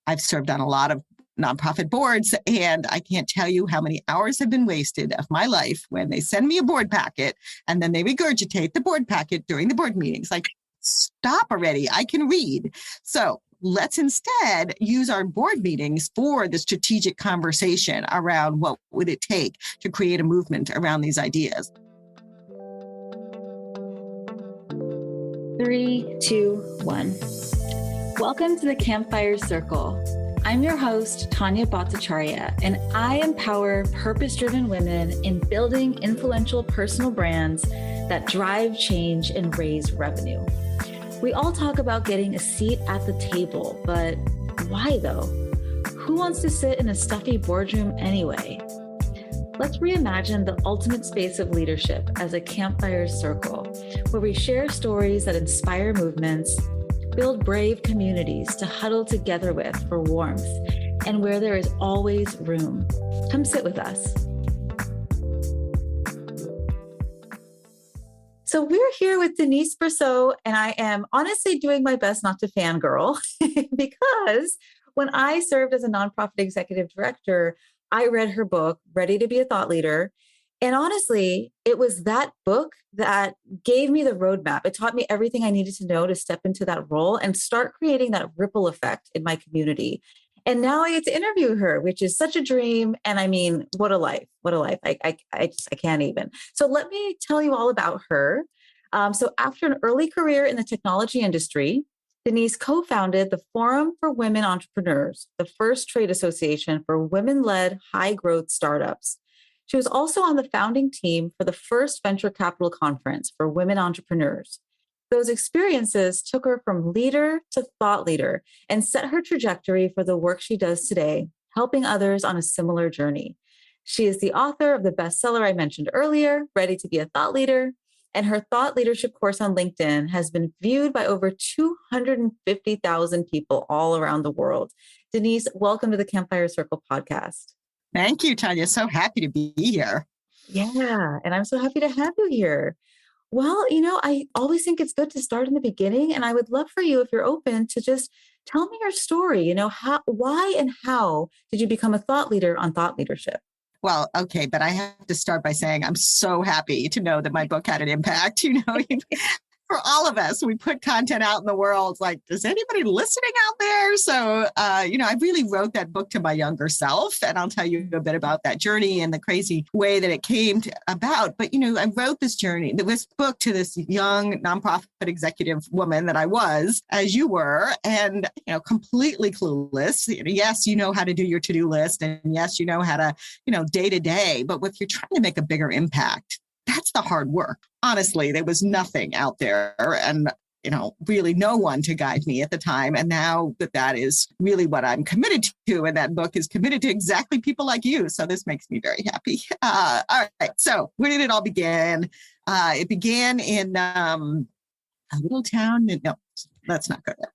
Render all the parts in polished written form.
I've served on a lot of nonprofit boards, and I can't tell you how many hours have been wasted of my life when they send me a board packet and then they regurgitate the board packet during the board meetings. Like, stop already. I can read. So let's instead use our board meetings for the strategic conversation around what would it take to create a movement around these ideas. 3, 2, 1. Welcome to the Campfire Circle. I'm your host, Tanya Bhattacharya, and I empower purpose-driven women in building influential personal brands that drive change and raise revenue. We all talk about getting a seat at the table, but why though? Who wants to sit in a stuffy boardroom anyway? Let's reimagine the ultimate space of leadership as a campfire circle, where we share stories that inspire movements, build brave communities to huddle together with for warmth, and where there is always room. Come sit with us. So we're here with Denise Brousseau, and I am honestly doing my best not to fangirl because when I served as a nonprofit executive director, I read her book, Ready to be a Thought Leader. And honestly, it was that book that gave me the roadmap. It taught me everything I needed to know to step into that role and start creating that ripple effect in my community. And now I get to interview her, which is such a dream. And I mean, what a life, what a life. I can't even. So let me tell you all about her. So after an early career in the technology industry, Denise co-founded the Forum for Women Entrepreneurs, the first trade association for women-led high-growth startups. She was also on the founding team for the first venture capital conference for women entrepreneurs. Those experiences took her from leader to thought leader and set her trajectory for the work she does today, helping others on a similar journey. She is the author of the bestseller I mentioned earlier, Ready to be a Thought Leader, and her thought leadership course on LinkedIn has been viewed by over 250,000 people all around the world. Denise, welcome to the Campfire Circle podcast. Thank you, Tanya. So happy to be here. Yeah, and I'm so happy to have you here. Well, I always think it's good to start in the beginning, and I would love for you, if you're open, to just tell me your story. Why and how did you become a thought leader on thought leadership? Well, okay, but I have to start by saying I'm so happy to know that my book had an impact. For all of us, we put content out in the world. Like, is anybody listening out there? So, I really wrote that book to my younger self, and I'll tell you a bit about that journey and the crazy way that it came about. But, I wrote this book to this young nonprofit executive woman that I was, as you were, and, completely clueless. Yes, you know how to do your to-do list, and yes, you know how to, day to day. But if you're trying to make a bigger impact, that's the hard work. Honestly, there was nothing out there and, really no one to guide me at the time. And now that is really what I'm committed to. And that book is committed to exactly people like you. So this makes me very happy. All right. So where did it all begin? It began in a little town. No, let's not go there.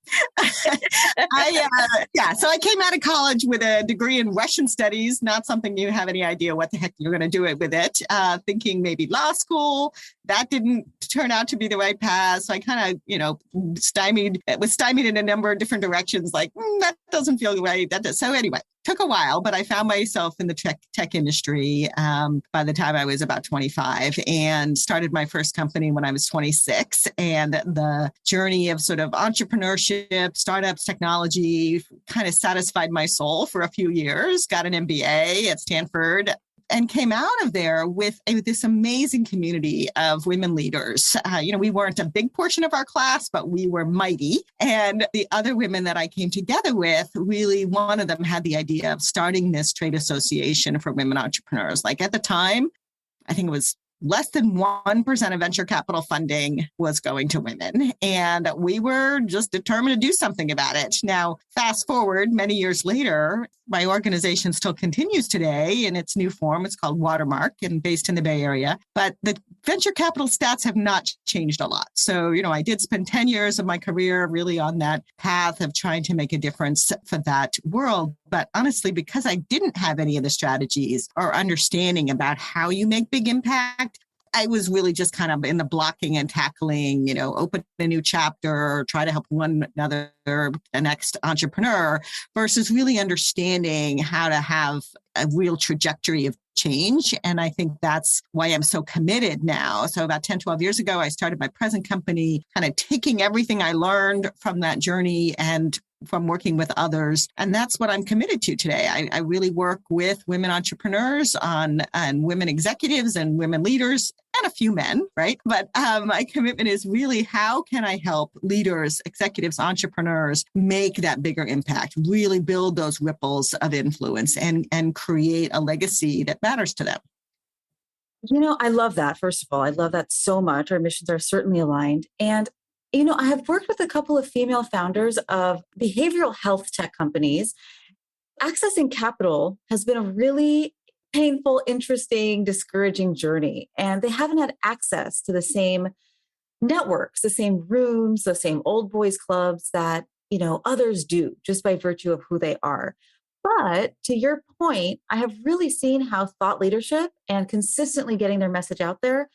So I came out of college with a degree in Russian studies, not something you have any idea what the heck you're going to do with it, thinking maybe law school. That didn't turn out to be the right path. So I kind of, was stymied in a number of different directions, like, that doesn't feel right. So anyway, took a while, but I found myself in the tech industry by the time I was about 25 and started my first company when I was 26. And the journey of sort of entrepreneurship, startups, technology kind of satisfied my soul for a few years, got an MBA at Stanford, and came out of there with this amazing community of women leaders. We weren't a big portion of our class, but we were mighty. And the other women that I came together with, really, one of them had the idea of starting this trade association for women entrepreneurs. Like at the time, I think it was less than 1% of venture capital funding was going to women. And we were just determined to do something about it. Now, fast forward many years later, my organization still continues today in its new form. It's called Watermark and based in the Bay Area. But the venture capital stats have not changed a lot. So, I did spend 10 years of my career really on that path of trying to make a difference for that world. But honestly, because I didn't have any of the strategies or understanding about how you make big impact, I was really just kind of in the blocking and tackling, open a new chapter, try to help one another, the next entrepreneur, versus really understanding how to have a real trajectory of change. And I think that's why I'm so committed now. So about 10, 12 years ago, I started my present company, kind of taking everything I learned from that journey and from working with others. And that's what I'm committed to today. I really work with women entrepreneurs and women executives and women leaders and a few men, right? But my commitment is really how can I help leaders, executives, entrepreneurs make that bigger impact, really build those ripples of influence and create a legacy that matters to them. I love that. First of all, I love that so much. Our missions are certainly aligned. And I have worked with a couple of female founders of behavioral health tech companies. Accessing capital has been a really painful, interesting, discouraging journey. And they haven't had access to the same networks, the same rooms, the same old boys clubs that, others do just by virtue of who they are. But to your point, I have really seen how thought leadership and consistently getting their message out there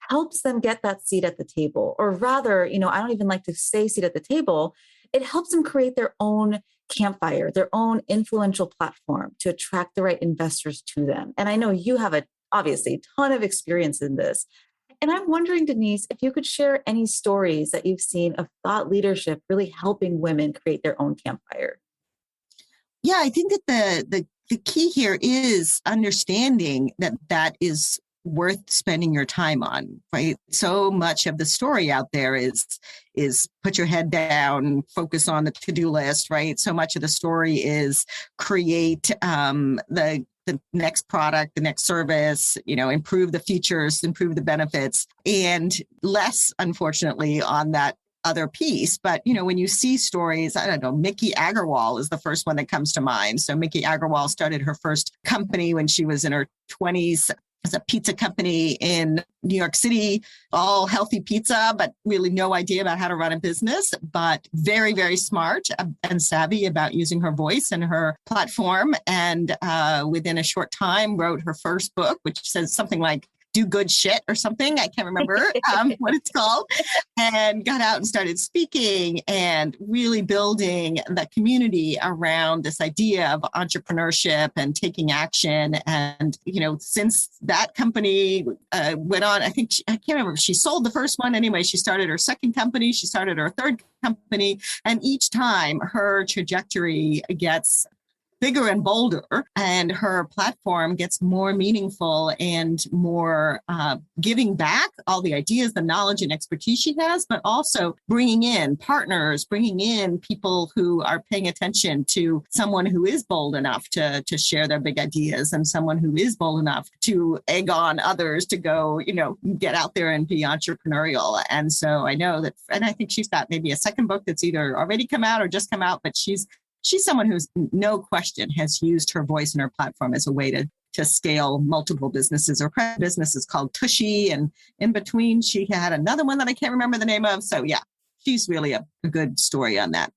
helps them get that seat at the table. Or rather, I don't even like to say seat at the table. It helps them create their own campfire, their own influential platform to attract the right investors to them. And I know you have obviously a ton of experience in this. And I'm wondering, Denise, if you could share any stories that you've seen of thought leadership really helping women create their own campfire. Yeah, I think that the key here is understanding that is worth spending your time on, right? So much of the story out there is put your head down, focus on the to-do list, right? So much of the story is create the next product, the next service, improve the features, improve the benefits, and less, unfortunately, on that other piece. But, when you see stories, I don't know, Mickey Agarwal is the first one that comes to mind. So Mickey Agarwal started her first company when she was in her 20s. It's a pizza company in New York City, all healthy pizza, but really no idea about how to run a business, but very, very smart and savvy about using her voice and her platform. And within a short time, wrote her first book, which says something like Do Good Shit or something. I can't remember what it's called. And got out and started speaking and really building the community around this idea of entrepreneurship and taking action. And, since that company went on, I can't remember if she sold the first one. Anyway, she started her second company. She started her third company. And each time her trajectory gets bigger and bolder, and her platform gets more meaningful and more giving back all the ideas, the knowledge and expertise she has, but also bringing in partners, bringing in people who are paying attention to someone who is bold enough to share their big ideas and someone who is bold enough to egg on others to go, get out there and be entrepreneurial. And so I know that, and I think she's got maybe a second book that's either already come out or just come out, but she's someone who's no question has used her voice and her platform as a way to scale multiple businesses. Her business is called Tushy. And in between, she had another one that I can't remember the name of. So yeah, she's really a good story on that.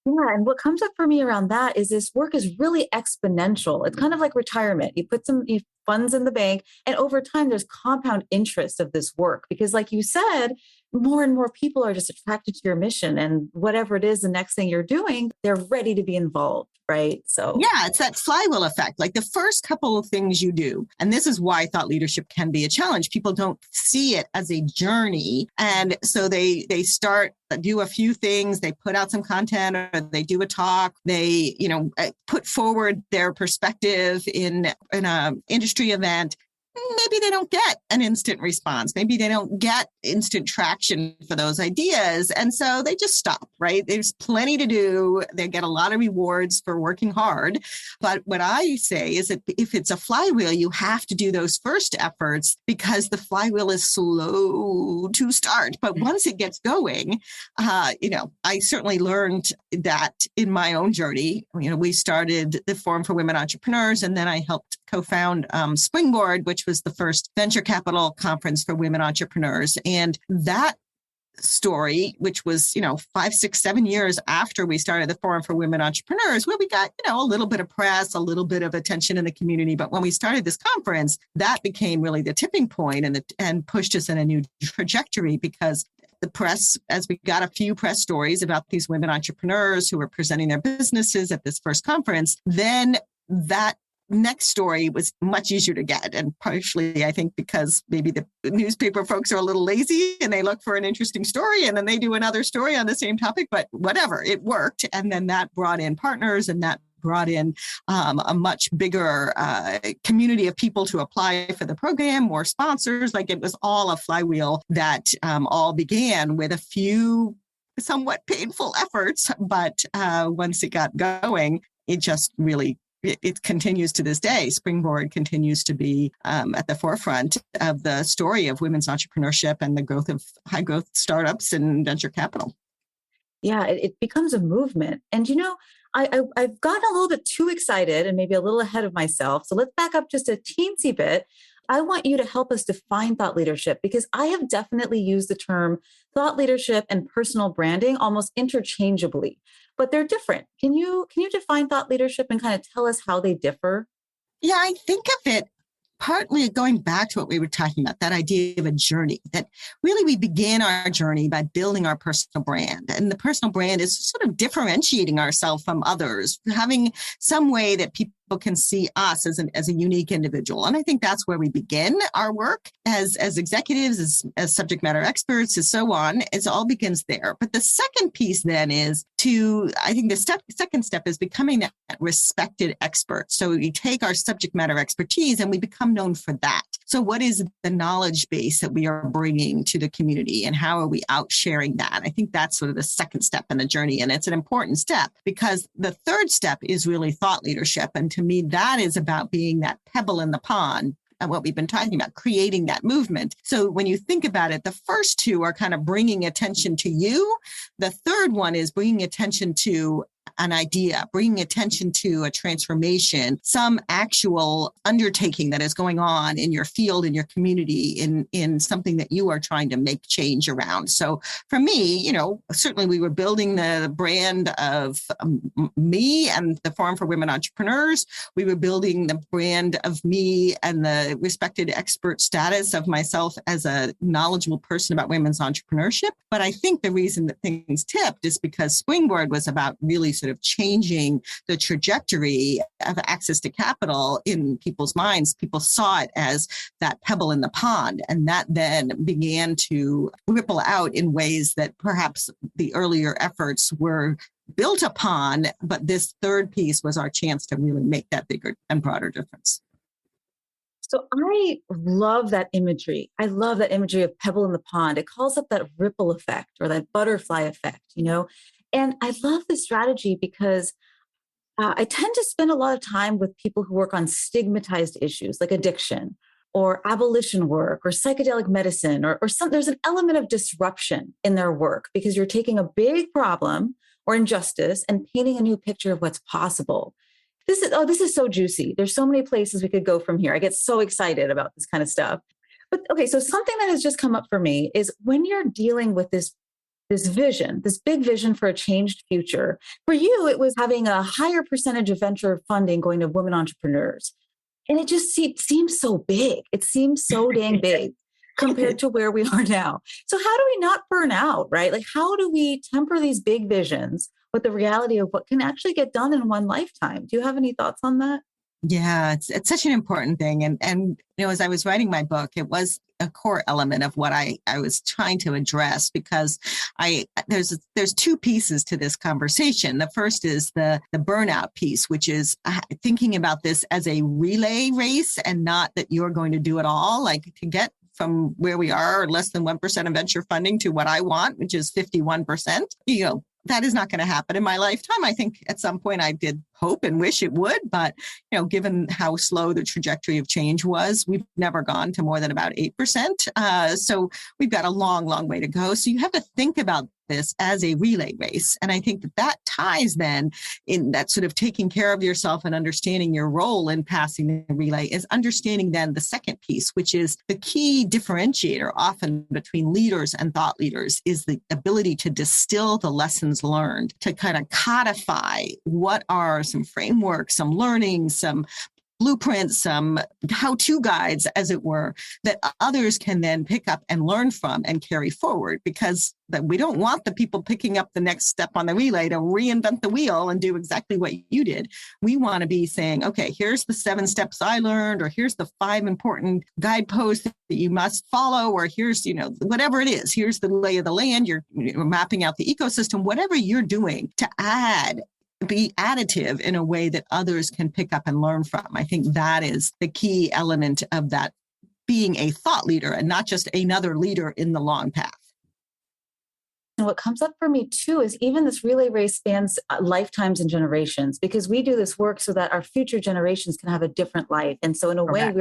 Yeah. And what comes up for me around that is this work is really exponential. It's kind of like retirement. You put some funds in the bank, and over time, there's compound interest of this work. Because like you said, more and more people are just attracted to your mission, and whatever it is, the next thing you're doing, they're ready to be involved, right? So yeah, it's that flywheel effect. Like the first couple of things you do, and this is why thought leadership can be a challenge. People don't see it as a journey. And so they start, do a few things, they put out some content, or they do a talk, they, put forward their perspective in a industry event. Maybe they don't get an instant response. Maybe they don't get instant traction for those ideas. And so they just stop, right? There's plenty to do. They get a lot of rewards for working hard. But what I say is that if it's a flywheel, you have to do those first efforts because the flywheel is slow to start. But once it gets going, I certainly learned that in my own journey. We started the Forum for Women Entrepreneurs, and then I helped co-found Springboard, which was the first venture capital conference for women entrepreneurs. And that story, which was, 5, 6, 7 years after we started the Forum for Women Entrepreneurs, where we got, a little bit of press, a little bit of attention in the community. But when we started this conference, that became really the tipping point and pushed us in a new trajectory, because the press, as we got a few press stories about these women entrepreneurs who were presenting their businesses at this first conference, then that next story was much easier to get. And partially, I think, because maybe the newspaper folks are a little lazy and they look for an interesting story and then they do another story on the same topic, but whatever, it worked. And then that brought in partners, and that brought in a much bigger community of people to apply for the program, more sponsors. Like, it was all a flywheel that all began with a few somewhat painful efforts. But once it got going, it just really it continues to this day. Springboard continues to be at the forefront of the story of women's entrepreneurship and the growth of high growth startups and venture capital. Yeah, it becomes a movement. And, I've gotten a little bit too excited and maybe a little ahead of myself. So let's back up just a teensy bit. I want you to help us define thought leadership, because I have definitely used the term thought leadership and personal branding almost interchangeably, but they're different. Can you define thought leadership and kind of tell us how they differ? Yeah, I think of it partly going back to what we were talking about, that idea of a journey, that really we begin our journey by building our personal brand. And the personal brand is sort of differentiating ourselves from others, having some way that people can see us as a unique individual. And I think that's where we begin our work as executives, as subject matter experts, and so on. It all begins there. But the second piece then is I think the second step is becoming that respected expert. So we take our subject matter expertise and we become known for that. So what is the knowledge base that we are bringing to the community, and how are we out sharing that? I think that's sort of the second step in the journey. And it's an important step, because the third step is really thought leadership. And to me, that is about being that pebble in the pond, and what we've been talking about, creating that movement. So when you think about it, the first two are kind of bringing attention to you. The third one is bringing attention to an idea, bringing attention to a transformation, some actual undertaking that is going on in your field, in your community, in something that you are trying to make change around. So for me, certainly we were building the brand of me and the Forum for Women Entrepreneurs. We were building the brand of me and the respected expert status of myself as a knowledgeable person about women's entrepreneurship. But I think the reason that things tipped is because Springboard was about really sort of changing the trajectory of access to capital in people's minds. People saw it as that pebble in the pond, and that then began to ripple out in ways that perhaps the earlier efforts were built upon. But this third piece was our chance to really make that bigger and broader difference. So I love that imagery. I love that imagery of pebble in the pond. It calls up that ripple effect or that butterfly effect, And I love this strategy because I tend to spend a lot of time with people who work on stigmatized issues like addiction or abolition work or psychedelic medicine or there's an element of disruption in their work, because you're taking a big problem or injustice and painting a new picture of what's possible. This is so juicy. There's so many places we could go from here. I get so excited about this kind of stuff. But okay, so something that has just come up for me is when you're dealing with this vision, this big vision for a changed future. For you, it was having a higher percentage of venture funding going to women entrepreneurs. And it just seems so big. It seems so dang big compared to where we are now. So how do we not burn out, right? Like, how do we temper these big visions with the reality of what can actually get done in one lifetime? Do you have any thoughts on that? Yeah, it's such an important thing. And as I was writing my book, it was a core element of what I was trying to address, because there's two pieces to this conversation. The first is the burnout piece, which is thinking about this as a relay race and not that you're going to do it all. Like, to get from where we are, less than 1% of venture funding, to what I want, which is 51%, that is not going to happen in my lifetime. I think at some point I did hope and wish it would, but given how slow the trajectory of change was, we've never gone to more than about 8%. So we've got a long, long way to go. So you have to think about this as a relay race. And I think that ties then in that sort of taking care of yourself and understanding your role in passing the relay is understanding then the second piece, which is the key differentiator often between leaders and thought leaders is the ability to distill the lessons learned, to kind of codify what are some frameworks, some learning, some blueprints, some how-to guides, as it were, that others can then pick up and learn from and carry forward, because that we don't want the people picking up the next step on the relay to reinvent the wheel and do exactly what you did. We want to be saying, okay, here's the 7 steps I learned, or here's the 5 important guideposts that you must follow, or here's, whatever it is, here's the lay of the land, you're mapping out the ecosystem, whatever you're doing to be additive in a way that others can pick up and learn from. I think that is the key element of that, being a thought leader and not just another leader in the long path. And what comes up for me too is even this relay race spans lifetimes and generations, because we do this work so that our future generations can have a different life. And so in a way,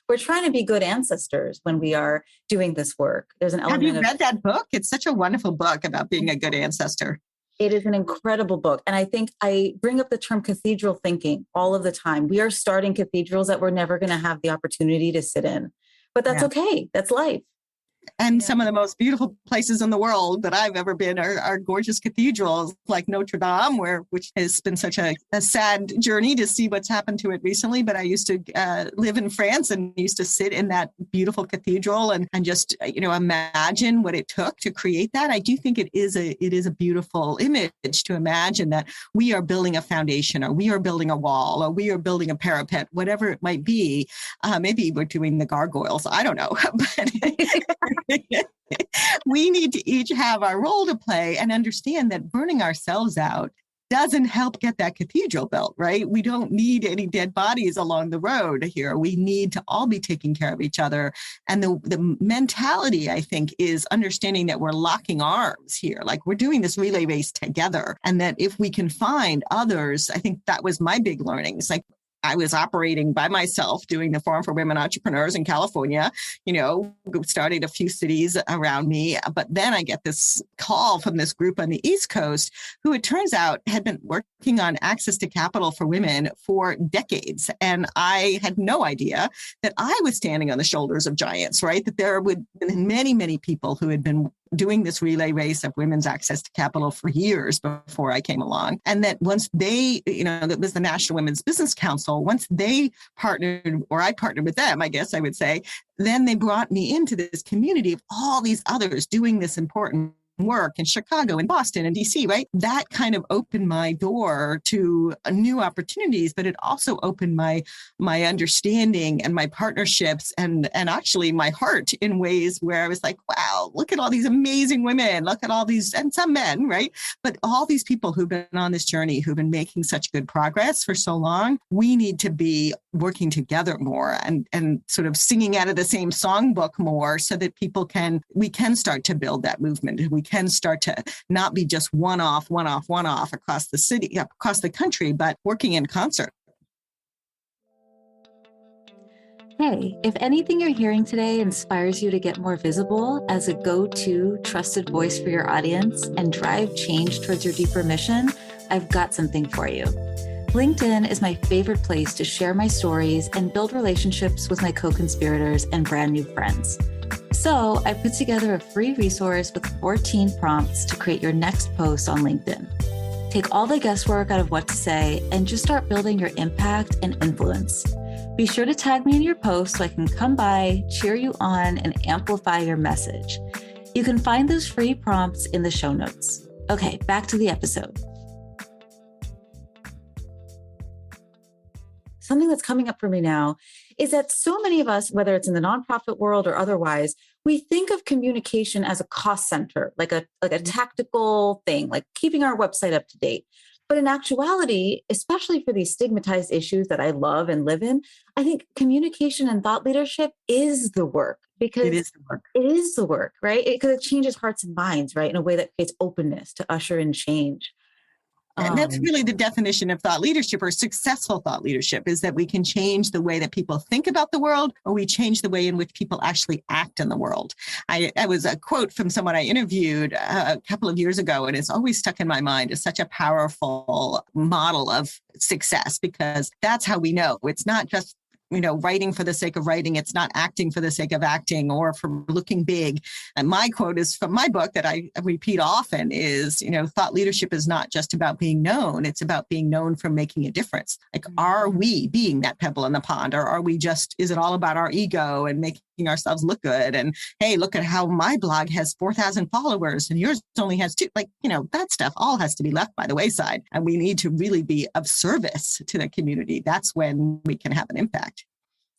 we're trying to be good ancestors when we are doing this work. There's an element. Have you read that book? It's such a wonderful book about being a good ancestor. It is an incredible book. And I think I bring up the term cathedral thinking all of the time. We are starting cathedrals that we're never going to have the opportunity to sit in, but that's okay. That's life. And some of the most beautiful places in the world that I've ever been are gorgeous cathedrals like Notre Dame, which has been such a sad journey to see what's happened to it recently. But I used to live in France and used to sit in that beautiful cathedral and just, imagine what it took to create that. I do think it is a beautiful image to imagine that we are building a foundation, or we are building a wall, or we are building a parapet, whatever it might be. Maybe we're doing the gargoyles. I don't know. But we need to each have our role to play and understand that burning ourselves out doesn't help get that cathedral built, right? We don't need any dead bodies along the road here. We need to all be taking care of each other. And the mentality, I think, is understanding that we're locking arms here. Like, we're doing this relay race together. And that if we can find others, I think that was my big learning. It's like, I was operating by myself doing the Forum for Women Entrepreneurs in California, started a few cities around me. But then I get this call from this group on the East Coast who, it turns out, had been working on access to capital for women for decades. And I had no idea that I was standing on the shoulders of giants, right? That there would have been many, many people who had been doing this relay race of women's access to capital for years before I came along. And that once they, that was the National Women's Business Council, once they partnered, or I partnered with them, I guess I would say, then they brought me into this community of all these others doing this important work in Chicago and Boston and DC, right? That kind of opened my door to new opportunities, but it also opened my understanding and my partnerships and actually my heart in ways where I was like, wow, look at all these amazing women, look at all these, and some men, right? But all these people who've been on this journey, who've been making such good progress for so long, we need to be working together more and sort of singing out of the same songbook more so that we can start to build that movement. We can start to not be just one-off across the city, across the country, but working in concert. Hey, if anything you're hearing today inspires you to get more visible as a go-to trusted voice for your audience and drive change towards your deeper mission, I've got something for you. LinkedIn is my favorite place to share my stories and build relationships with my co-conspirators and brand new friends. So I put together a free resource with 14 prompts to create your next post on LinkedIn. Take all the guesswork out of what to say and just start building your impact and influence. Be sure to tag me in your post so I can come by, cheer you on, and amplify your message. You can find those free prompts in the show notes. Okay, back to the episode. Something that's coming up for me now is that so many of us, whether it's in the nonprofit world or otherwise, we think of communication as a cost center, like a tactical thing, like keeping our website up to date. But in actuality, especially for these stigmatized issues that I love and live in, I think communication and thought leadership is the work, because it is the work. It is the work, right? Because it changes hearts and minds, right? In a way that creates openness to usher in change. And that's really the definition of thought leadership, or successful thought leadership, is that we can change the way that people think about the world, or we change the way in which people actually act in the world. I was a quote from someone I interviewed a couple of years ago, and it's always stuck in my mind as such a powerful model of success, because that's how we know it's not just writing for the sake of writing. It's not acting for the sake of acting or for looking big. And my quote is from my book that I repeat often is, thought leadership is not just about being known. It's about being known for making a difference. Like, are we being that pebble in the pond, or are we is it all about our ego and making ourselves look good? And hey, look at how my blog has 4,000 followers and yours only has 2. That stuff all has to be left by the wayside. And we need to really be of service to the community. That's when we can have an impact.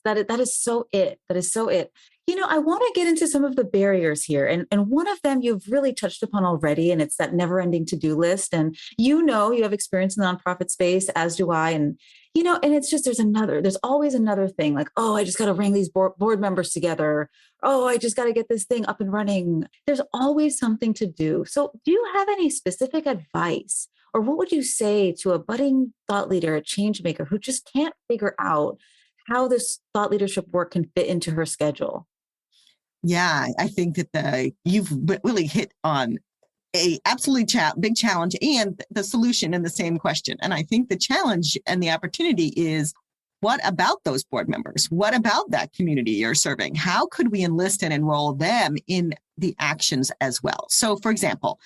That is so it. That is so it. I want to get into some of the barriers here. And one of them you've really touched upon already, and it's that never-ending to-do list. And you have experience in the nonprofit space, as do I. And it's just, there's always another thing, like, oh, I just got to bring these board members together. Oh, I just got to get this thing up and running. There's always something to do. So do you have any specific advice, or what would you say to a budding thought leader, a change maker who just can't figure out how this thought leadership work can fit into her schedule? Yeah, I think that you've really hit on a absolutely big challenge and the solution in the same question. And I think the challenge and the opportunity is, what about those board members? What about that community you're serving? How could we enlist and enroll them in the actions as well? So, for example,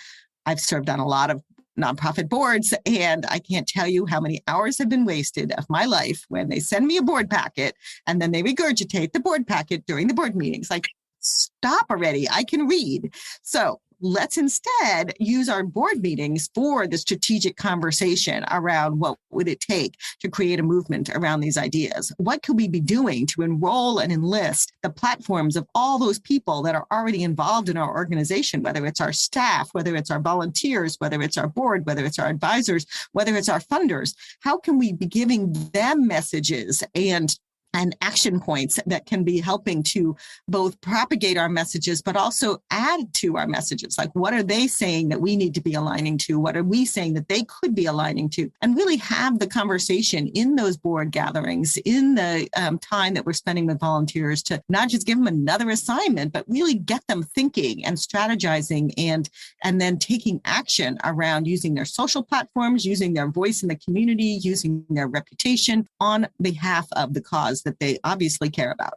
I've served on a lot of nonprofit boards, and I can't tell you how many hours have been wasted of my life when they send me a board packet and then they regurgitate the board packet during the board meetings. Like, stop already. I can read. So let's instead use our board meetings for the strategic conversation around what would it take to create a movement around these ideas. What could we be doing to enroll and enlist the platforms of all those people that are already involved in our organization, whether it's our staff, whether it's our volunteers, whether it's our board, whether it's our advisors, whether it's our funders? How can we be giving them messages and action points that can be helping to both propagate our messages, but also add to our messages? Like, what are they saying that we need to be aligning to? What are we saying that they could be aligning to? And really have the conversation in those board gatherings, in the time that we're spending with volunteers, to not just give them another assignment, but really get them thinking and strategizing and then taking action around using their social platforms, using their voice in the community, using their reputation on behalf of the cause that they obviously care about.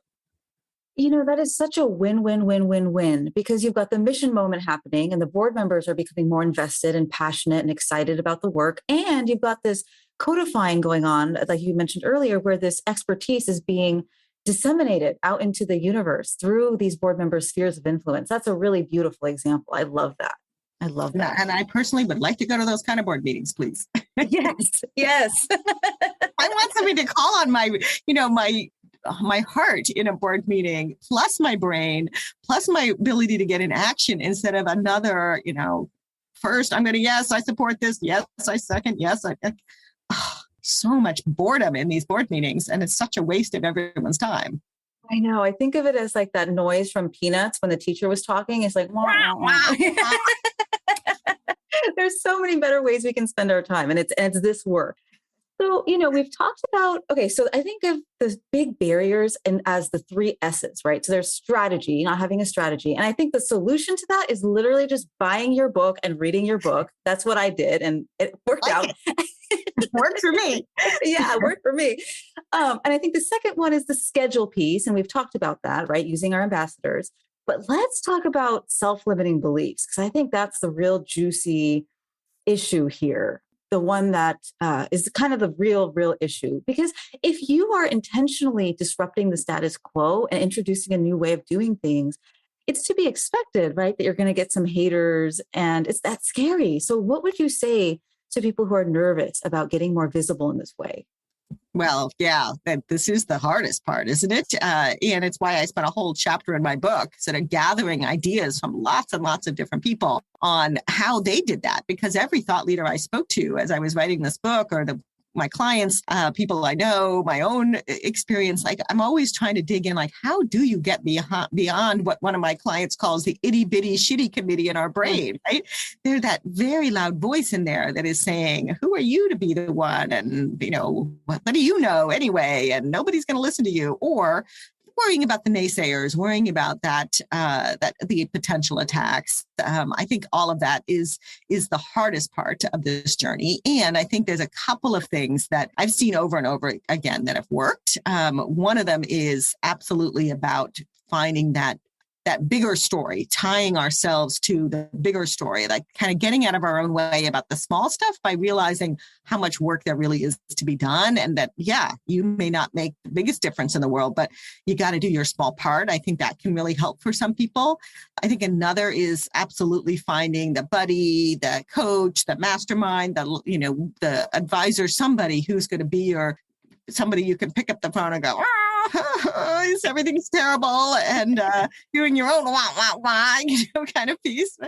That is such a win-win-win-win-win, because you've got the mission moment happening and the board members are becoming more invested and passionate and excited about the work. And you've got this codifying going on, like you mentioned earlier, where this expertise is being disseminated out into the universe through these board members' spheres of influence. That's a really beautiful example. I love that. I love that. And I personally would like to go to those kind of board meetings, please. Yes. I want somebody to call on my heart in a board meeting, plus my brain, plus my ability to get in action, instead of another, first I'm going to, yes, I support this. Yes, I second. Yes. So much boredom in these board meetings, and it's such a waste of everyone's time. I know. I think of it as like that noise from Peanuts when the teacher was talking. It's like, wah, wah. There's so many better ways we can spend our time, and it's this work. So, we've talked about, so I think of the big barriers and as the 3 S's, right? So there's strategy, not having a strategy. And I think the solution to that is literally just buying your book and reading your book. That's what I did, and it worked out. It worked for me. Yeah, it worked for me. And I think the second one is the schedule piece. And we've talked about that, right? Using our ambassadors. But let's talk about self-limiting beliefs, because I think that's the real juicy issue here. The one that is kind of the real issue. Because if you are intentionally disrupting the status quo and introducing a new way of doing things, it's to be expected, right? That you're going to get some haters, and it's that scary. So what would you say to people who are nervous about getting more visible in this way? Well, yeah, this is the hardest part, isn't it? And it's why I spent a whole chapter in my book sort of gathering ideas from lots and lots of different people on how they did that. Because every thought leader I spoke to as I was writing this book, or the my clients, people I know, my own experience, like I'm always trying to dig in, like, how do you get beyond what one of my clients calls the itty bitty shitty committee in our brain, right? There's that very loud voice in there that is saying, who are you to be the one? And, what do you know anyway? And nobody's going to listen to you. Or worrying about the naysayers, worrying about that the potential attacks. I think all of that is the hardest part of this journey. And I think there's a couple of things that I've seen over and over again that have worked. One of them is absolutely about finding that bigger story, tying ourselves to the bigger story, like kind of getting out of our own way about the small stuff by realizing how much work there really is to be done. And that, yeah, you may not make the biggest difference in the world, but you got to do your small part. I think that can really help for some people. I think another is absolutely finding the buddy, the coach, the mastermind, the advisor, somebody who's going to be somebody you can pick up the phone and go, everything's terrible, and doing your own kind of piece.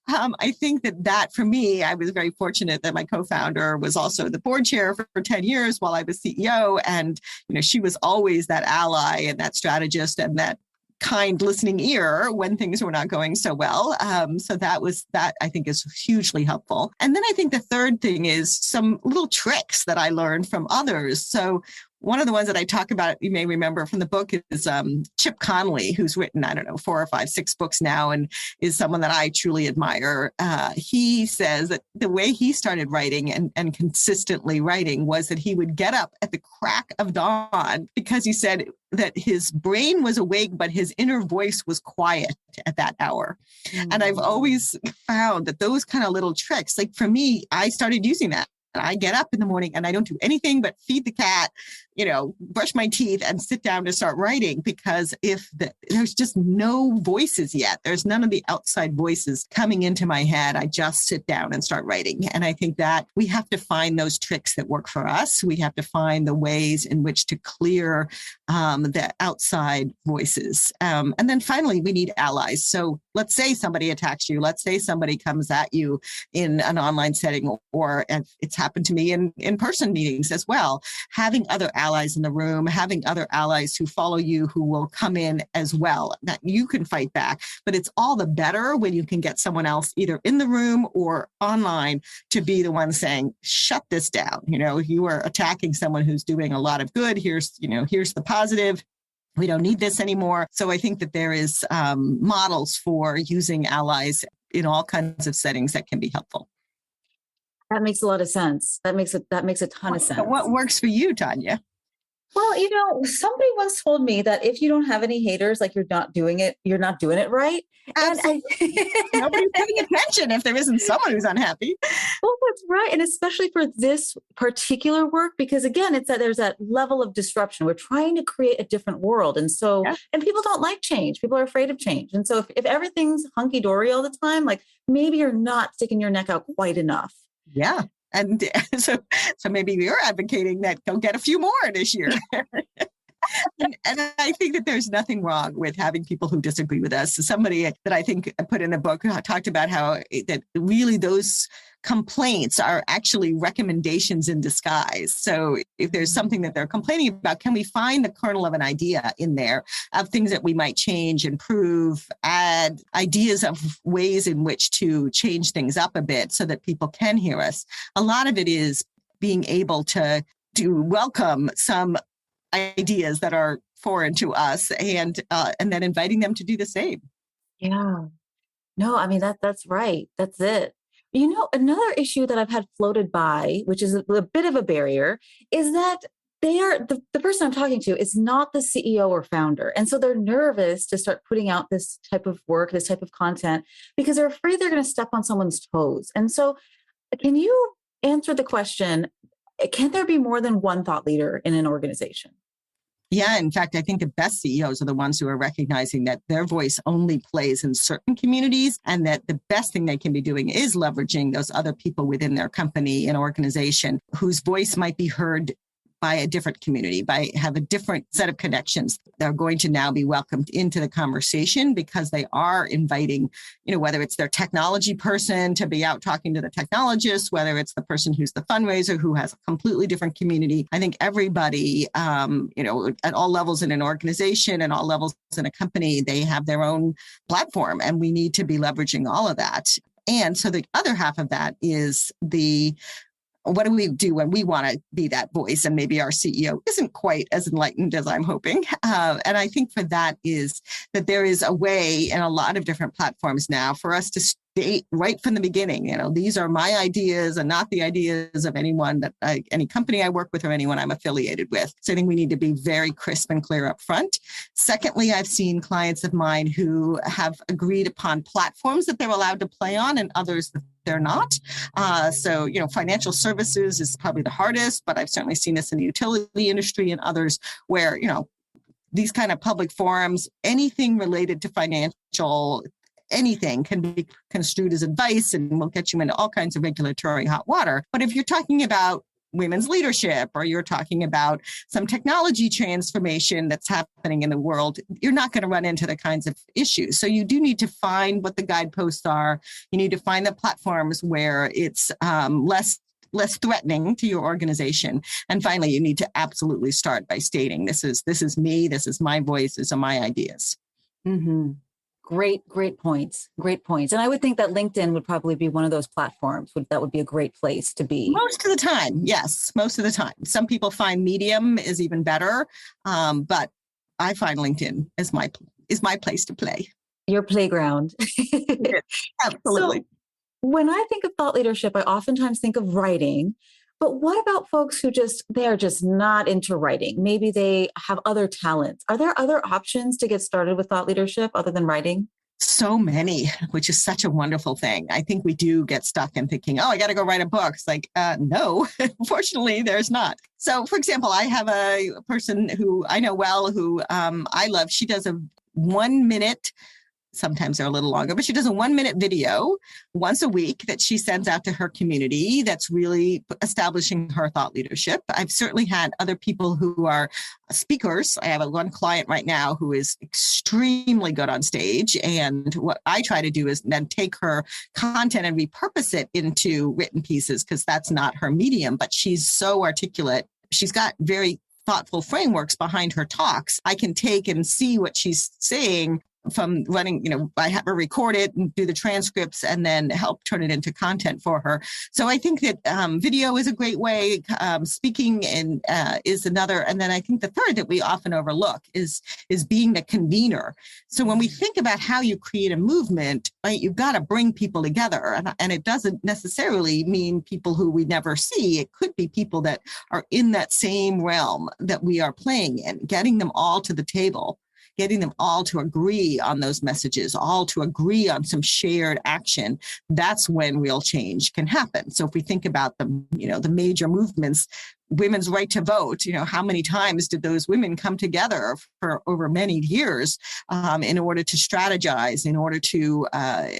I think that for me, I was very fortunate that my co-founder was also the board chair for 10 years while I was CEO. And, she was always that ally and that strategist and that kind listening ear when things were not going so well. So that I think is hugely helpful. And then I think the third thing is some little tricks that I learned from others. So one of the ones that I talk about, you may remember from the book, is Chip Conley, who's written, 4 or 5, 6 books now, and is someone that I truly admire. He says that the way he started writing and consistently writing was that he would get up at the crack of dawn, because he said that his brain was awake, but his inner voice was quiet at that hour. Mm-hmm. And I've always found that those kind of little tricks, like for me, I started using that. And I get up in the morning and I don't do anything but feed the cat, brush my teeth and sit down to start writing, because there's just no voices yet. There's none of the outside voices coming into my head. I just sit down and start writing. And I think that we have to find those tricks that work for us. We have to find the ways in which to clear the outside voices. And then finally, we need allies. So let's say somebody attacks you. Let's say somebody comes at you in an online setting, or it's happened to me in in-person meetings as well. Having other allies in the room, having other allies who follow you, who will come in as well, that you can fight back. But it's all the better when you can get someone else either in the room or online to be the one saying, shut this down. You are attacking someone who's doing a lot of good. Here's the positive. We don't need this anymore. So I think that there is models for using allies in all kinds of settings that can be helpful. That makes a lot of sense. That makes a ton of sense. What works for you, Tanya? Well, somebody once told me that if you don't have any haters, like you're not doing it right. Absolutely. Nobody's paying attention if there isn't someone who's unhappy. Well, that's right. And especially for this particular work, because again, it's that there's that level of disruption. We're trying to create a different world. And so, And people don't like change. People are afraid of change. And so if everything's hunky-dory all the time, like maybe you're not sticking your neck out quite enough. Yeah. And so maybe you're advocating that go get a few more this year. And I think that there's nothing wrong with having people who disagree with us. Somebody that I think I put in a book talked about how that really those complaints are actually recommendations in disguise. So if there's something that they're complaining about, can we find the kernel of an idea in there of things that we might change, improve, add ideas of ways in which to change things up a bit so that people can hear us? A lot of it is being able to welcome some ideas that are foreign to us and then inviting them to do the same. Yeah. No, I mean, that's right. That's it. Another issue that I've had floated by, which is a bit of a barrier, is that they are the person I'm talking to is not the CEO or founder. And so they're nervous to start putting out this type of work, this type of content, because they're afraid they're going to step on someone's toes. And so can you answer the question, can there be more than one thought leader in an organization? Yeah, in fact, I think the best CEOs are the ones who are recognizing that their voice only plays in certain communities, and that the best thing they can be doing is leveraging those other people within their company and organization whose voice might be heard by a different community, by have a different set of connections. They're going to now be welcomed into the conversation because they are inviting, whether it's their technology person to be out talking to the technologist, whether it's the person who's the fundraiser who has a completely different community. I think everybody, at all levels in an organization and all levels in a company, they have their own platform, and we need to be leveraging all of that. And so the other half of that is what do we do when we want to be that voice? And maybe our CEO isn't quite as enlightened as I'm hoping. And I think for that is that there is a way in a lot of different platforms now for us to state right from the beginning, these are my ideas and not the ideas of anyone any company I work with or anyone I'm affiliated with. So I think we need to be very crisp and clear up front. Secondly, I've seen clients of mine who have agreed upon platforms that they're allowed to play on and others that they're not. So financial services is probably the hardest, but I've certainly seen this in the utility industry and others where, these kind of public forums, anything related to financial anything can be construed as advice and will get you into all kinds of regulatory hot water. But if you're talking about women's leadership or you're talking about some technology transformation that's happening in the world, you're not going to run into the kinds of issues. So you do need to find what the guideposts are. You need to find the platforms where it's less threatening to your organization. And finally, you need to absolutely start by stating, this is me, this is my voice, these are my ideas. Mm-hmm. Great points. Great points. And I would think that LinkedIn would probably be one of those platforms. That would be a great place to be. Most of the time, yes. Most of the time. Some people find Medium is even better. But I find LinkedIn is my place to play. Your playground. Absolutely. So when I think of thought leadership, I oftentimes think of writing. But what about folks who they're just not into writing? Maybe they have other talents. Are there other options to get started with thought leadership other than writing? So many, which is such a wonderful thing. I think we do get stuck in thinking, I got to go write a book. It's like, no, fortunately, there's not. So, for example, I have a person who I know well, who I love. She does a 1 minute, sometimes they're a little longer, but she does a 1 minute video once a week that she sends out to her community that's really establishing her thought leadership. I've certainly had other people who are speakers. I have one client right now who is extremely good on stage. And what I try to do is then take her content and repurpose it into written pieces because that's not her medium, but she's so articulate. She's got very thoughtful frameworks behind her talks. I can take and see what she's saying from running, I have her record it and do the transcripts and then help turn it into content for her. So I think that video is a great way. Speaking is another. And then I think the third that we often overlook is being the convener. So when we think about how you create a movement, right, you've got to bring people together. And it doesn't necessarily mean people who we never see. It could be people that are in that same realm that we are playing in, getting them all to the table, getting them all to agree on those messages, all to agree on some shared action. That's when real change can happen. So if we think about the major movements, women's right to vote, how many times did those women come together for over many years in order to strategize, in order to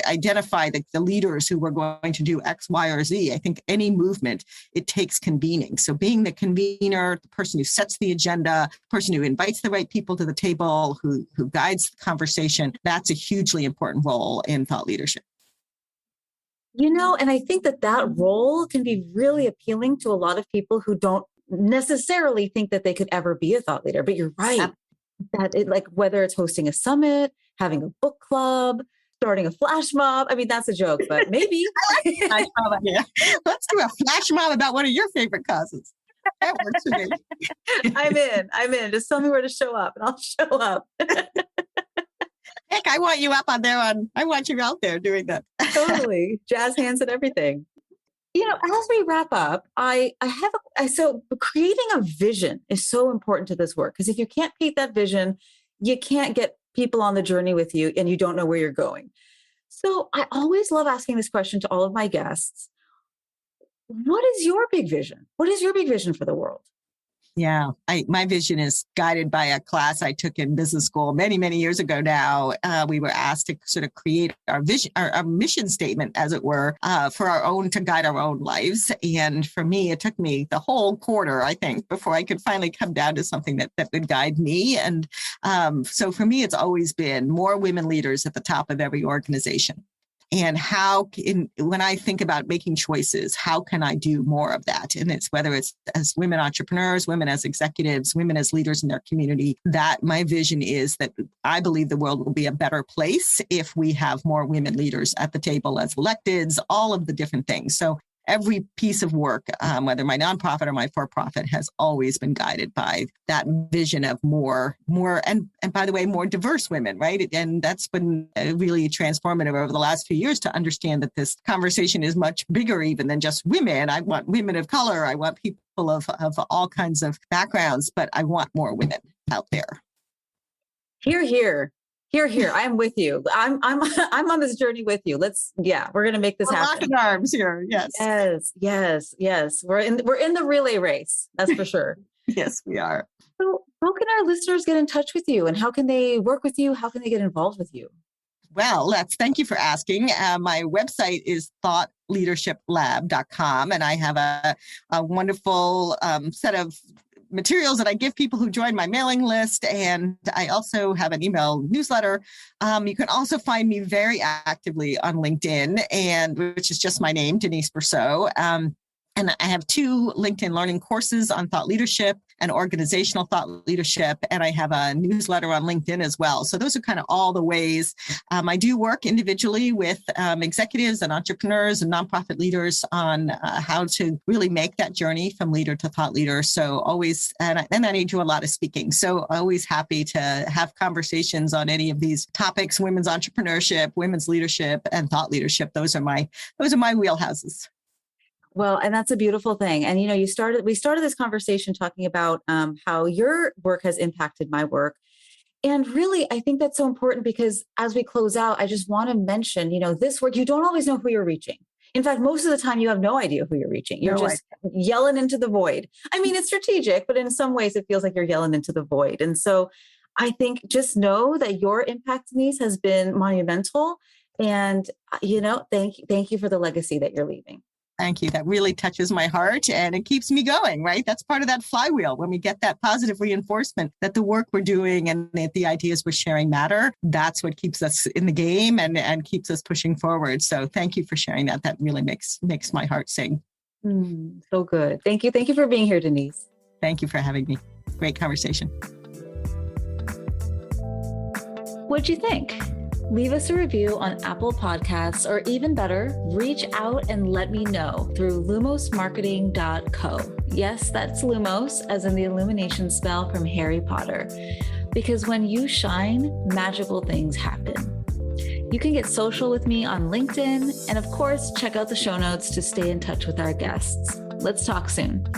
identify the leaders who were going to do X, Y, or Z? I think any movement, it takes convening. So being the convener, the person who sets the agenda, the person who invites the right people to the table, who guides the conversation, that's a hugely important role in thought leadership. And I think that role can be really appealing to a lot of people who don't necessarily think that they could ever be a thought leader. But you're right. That whether it's hosting a summit, having a book club, starting a flash mob. I mean, that's a joke, but maybe. I saw that. Yeah. Let's do a flash mob about one of your favorite causes. That works for me. I'm in. Just tell me where to show up and I'll show up. Heck, I want you up on there. I want you out there doing that. Totally. Jazz hands and everything. As we wrap up, so creating a vision is so important to this work, because if you can't create that vision, you can't get people on the journey with you and you don't know where you're going. So I always love asking this question to all of my guests. What is your big vision? What is your big vision for the world? Yeah, my vision is guided by a class I took in business school many, many years ago now. We were asked to sort of create our vision, our mission statement, as it were, for our own, to guide our own lives. And for me, it took me the whole quarter, I think, before I could finally come down to something that would guide me. And so for me, it's always been more women leaders at the top of every organization. And when I think about making choices, how can I do more of that? And it's whether it's as women entrepreneurs, women as executives, women as leaders in their community, that my vision is that I believe the world will be a better place if we have more women leaders at the table as electeds, all of the different things. So every piece of work, whether my nonprofit or my for-profit, has always been guided by that vision of more, and by the way, more diverse women, right? And that's been really transformative over the last few years to understand that this conversation is much bigger even than just women. I want women of color. I want people of all kinds of backgrounds, but I want more women out there. Hear, hear. Here, I'm with you. I'm on this journey with you. We're going to make this happen. Locking arms here. Yes. We're in the relay race. That's for sure. Yes, we are. So how can our listeners get in touch with you, and how can they work with you? How can they get involved with you? Well, thank you for asking. My website is thoughtleadershiplab.com, and I have a wonderful set of materials that I give people who join my mailing list. And I also have an email newsletter. You can also find me very actively on LinkedIn, which is just my name, Denise Brousseau. And I have 2 LinkedIn learning courses on thought leadership and organizational thought leadership. And I have a newsletter on LinkedIn as well. So those are kind of all the ways. I do work individually with executives and entrepreneurs and nonprofit leaders on how to really make that journey from leader to thought leader. So always, and I do a lot of speaking. So always happy to have conversations on any of these topics: women's entrepreneurship, women's leadership, and thought leadership. Those are my wheelhouses. Well, and that's a beautiful thing. And, we started this conversation talking about how your work has impacted my work. And really, I think that's so important, because as we close out, I just want to mention, this work, you don't always know who you're reaching. In fact, most of the time you have no idea who you're reaching. You're just yelling into the void. I mean, it's strategic, but in some ways it feels like you're yelling into the void. And so I think just know that your impact, Denise, has been monumental. And, thank you for the legacy that you're leaving. Thank you. That really touches my heart, and it keeps me going, right? That's part of that flywheel. When we get that positive reinforcement that the work we're doing and the ideas we're sharing matter, that's what keeps us in the game and keeps us pushing forward. So thank you for sharing that. That really makes my heart sing. So good. Thank you. Thank you for being here, Denise. Thank you for having me. Great conversation. What'd you think? Leave us a review on Apple Podcasts, or even better, reach out and let me know through lumosmarketing.co. Yes, that's Lumos, as in the illumination spell from Harry Potter. Because when you shine, magical things happen. You can get social with me on LinkedIn, and of course, check out the show notes to stay in touch with our guests. Let's talk soon.